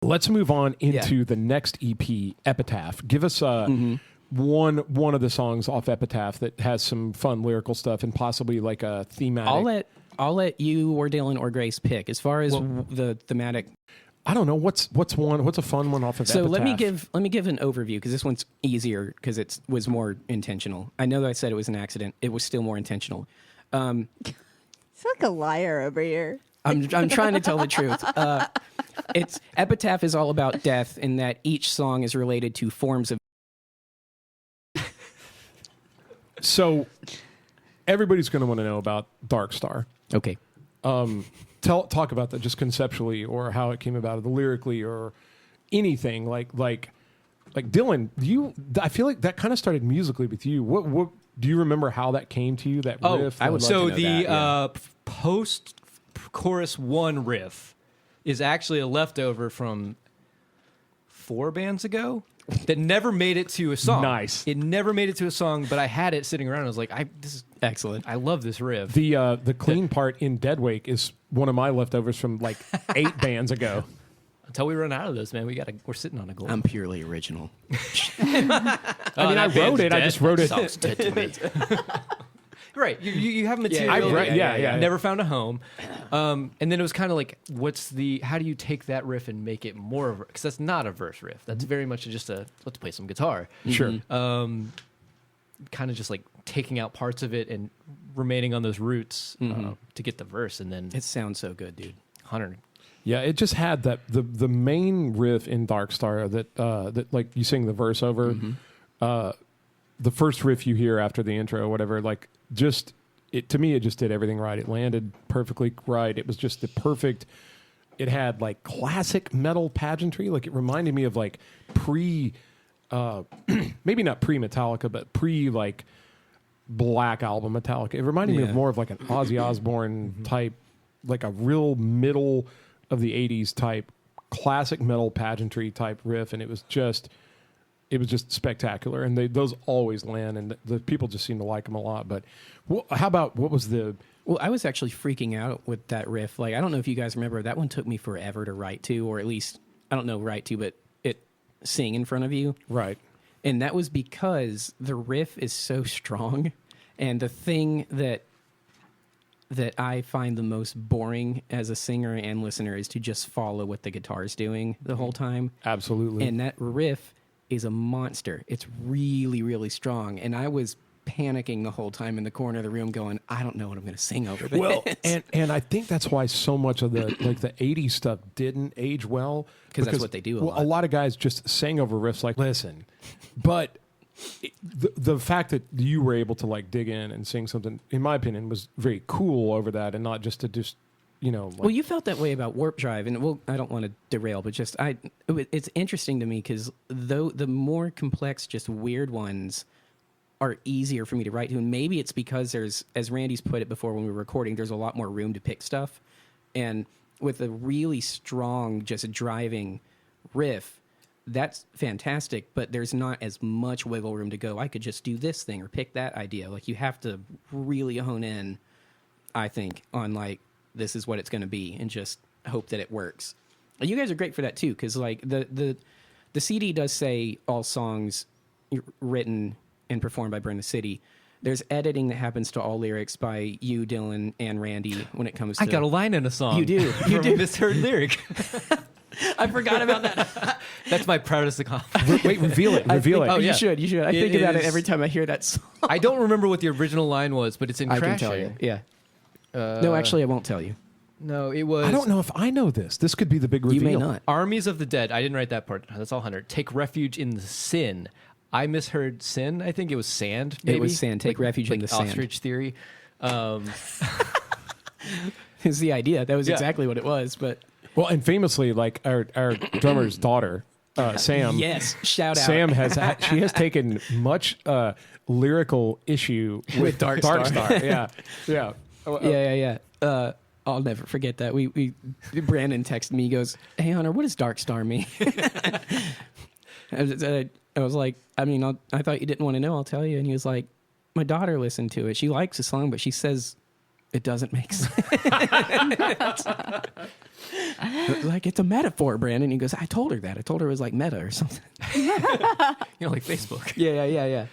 Let's move on into the next EP, Epitaph. Give us one of the songs off Epitaph that has some fun lyrical stuff and possibly like a thematic. I'll let you or Dylan or Grace pick as far as the thematic. I don't know what's a fun one off of So Epitaph. let me give an overview because this one's easier because it was more intentional. I know that I said it was an accident. It was still more intentional. It's like a liar over here. I'm trying to tell the truth. It's Epitaph is all about death in that each song is related to forms of. So everybody's going to want to know about Dark Star. Okay. Talk about that just conceptually or how it came about, the lyrically or anything like Dylan. I feel like that kind of started musically with you. What do you remember how that came to you? That riff. I would love So to know that, post chorus 1 riff is actually a leftover from 4 bands ago that never made it to a song. Nice. It never made it to a song, but I had it sitting around. I was like, this is Excellent. I love this riff. The clean part in Deadwake is one of my leftovers from like 8 bands ago. Until we run out of this, man, we're sitting on a goal. I'm purely original. I wrote it. I just wrote it. Sounds dead to me. Right, you have material. Yeah. Never found a home, and then it was kind of like, how do you take that riff and make it more of? Because that's not a verse riff. That's very much just let's play some guitar. Sure. Kind of just like taking out parts of it and remaining on those roots to get the verse, and then It sounds so good, dude. 100. Yeah, it just had that the main riff in Dark Star that like you sing the verse over. The first riff you hear after the intro or whatever, like just to me it just did everything right. It landed perfectly right. It was just the perfect. It had like classic metal pageantry. Like it reminded me of like maybe not pre Metallica, but pre like Black Album Metallica. It reminded me of more of like an Ozzy Osbourne type, like a real middle of the 80s type classic metal pageantry type riff, and it was just spectacular. And those always land, and the people just seem to like them a lot. But how about what was the? Well, I was actually freaking out with that riff. Like, I don't know if you guys remember, that one took me forever to write to, or at least I don't know write to, but sing in front of you. Right. And that was because the riff is so strong, and the thing that I find the most boring as a singer and listener is to just follow what the guitar's doing the whole time. Absolutely. And that riff is a monster. It's really, really strong. And I was panicking the whole time in the corner of the room going, I don't know what I'm going to sing over this. Well, and I think that's why so much of the 80s stuff didn't age well. Because that's what they do a lot. A lot of guys just sang over riffs like, listen. But the fact that you were able to like dig in and sing something, in my opinion, was very cool over that, and not just to just, like, well, you felt that way about Warp Drive, and I don't want to derail, but just it's interesting to me because though the more complex, just weird ones are easier for me to write to, and maybe it's because there's, as Randy's put it before when we were recording, there's a lot more room to pick stuff, and with a really strong, just driving riff, that's fantastic, but there's not as much wiggle room to go, I could just do this thing or pick that idea. Like, you have to really hone in, I think, on like, this is what it's going to be, and just hope that it works. And you guys are great for that too, because like the CD does say all songs written and performed by Burn the City. There's editing that happens to all lyrics by you, Dylan, and Randy when it comes to... I got a line in a song. You do. You do. Misheard lyric. I forgot about that. That's my proudest accomplishment. wait, reveal it. Oh, yeah. you should. I think about it every time I hear that song. I don't remember what the original line was, but it's in I Crashing. can tell you. Yeah. No, actually, I won't tell you. No, it was... I don't know if I know this. This could be the big reveal. You may not. Armies of the Dead. I didn't write that part. That's all 100. Take refuge in the sin. I misheard sin. I think it was sand, maybe? It was sand. Take refuge in the sand. Ostrich theory. Is the idea. That was exactly what it was, but... Well, and famously, like our drummer's daughter, Sam. Yes, shout out. Sam she has taken much lyrical issue with Dark Star. Yeah. Yeah. I'll never forget that. We Brandon texted me. He goes, "Hey Hunter, what does Dark Star mean?" I was like, I thought you didn't want to know. I'll tell you. And he was like, my daughter listened to it. She likes the song, but she says it doesn't make sense. Like, it's a metaphor, Brandon. He goes, I told her that. I told her it was like meta or something. Like Facebook. Yeah.